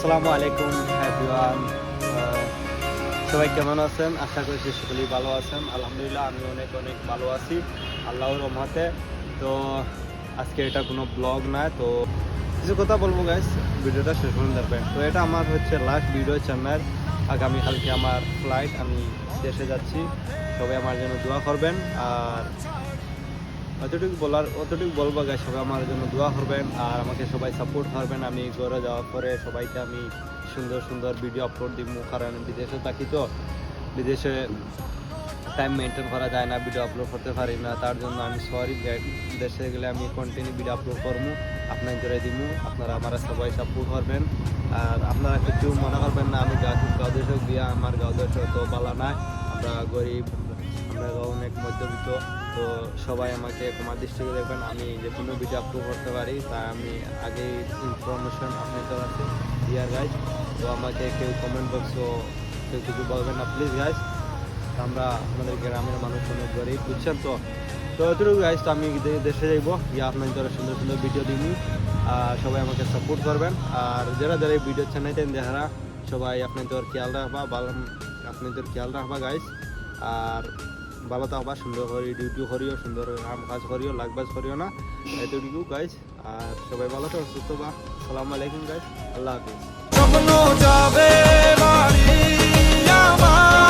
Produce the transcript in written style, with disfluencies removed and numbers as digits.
আসসালামু আলাইকুম এভরিওয়ান। সবাই কেমন আছেন? আশা করি যে সকলেই ভালো আছেন। আলহামদুলিল্লাহ আমি অনেক অনেক ভালো আছি আল্লাহর রহমতে। তো আজকে এটা কোনো ব্লগ না, তো কিছু কথা বলবো গাইস, ভিডিওটা শেষ পর্যন্ত দেখবেন। তো এটা আমার হচ্ছে লাস্ট ভিডিও চেন্নাইয়ের। আগামীকালকে আমার ফ্লাইট, আমি দেশে যাচ্ছি। সবাই আমার জন্য দোয়া করবেন। আর অতটুকু বলবো গাইস, সবাই আমার জন্য দোয়া করবেন আর আমাকে সবাই সাপোর্ট করবেন। আমি ঘরে যাওয়ার পরে সবাইকে আমি সুন্দর সুন্দর ভিডিও আপলোড দিব, কারণ বিদেশে থাকি তো বিদেশে টাইম মেনটেন করা যায় না, ভিডিও আপলোড করতে পারি না। তার জন্য আমি সরি, দেশে গেলে আমি কন্টিনিউ ভিডিও আপলোড করবো, আপনাদের দিব। আপনারা আমার সবাই সাপোর্ট করবেন। আর আপনারা কিছু মনে করবেন না আমি গাঁও দেশে গিয়া আমার গাঁও দেশে তো বালা নাই, আমরা গরিব, আমরা অনেক মধ্যবিত্ত। তো সবাই আমাকে ক্ষমা দৃষ্টিতে দেখবেন। আমি যে কোনো ভিডিও আপলোড করতে পারি তাই আমি আগেই ইনফরমেশন আপনাদের কাছে দিয়ার গাইজ। তো আমাকে কেউ কমেন্ট বক্সও কেউ কিছু বলবেন না প্লিজ গাইজ। আমরা আমাদের গ্রামের মানুষ অনেক গরিব, বুঝছেন তো। তো এতটুকু গাইজ, তো আমি দেশে যাইব, গিয়ে আপনাদের সুন্দর সুন্দর ভিডিও দিব। আর সবাই আমাকে সাপোর্ট করবেন। আর যারা যারা এই ভিডিও চ্যানেলতেন দেখারা সবাই আপনাদের খেয়াল রাখবা, আপনাদের খেয়াল রাখবা গাইজ। আর ভালো থাকবা, সুন্দর করে ডিউটি করিও, সুন্দর কাম কাজ করিও, লাগবাজ করিও না, এতটুকু গাইজ। আর সবাই ভালো থাকো, সুস্থ বা। আসসালামু আলাইকুম গাইজ, আল্লাহ হাফিজ।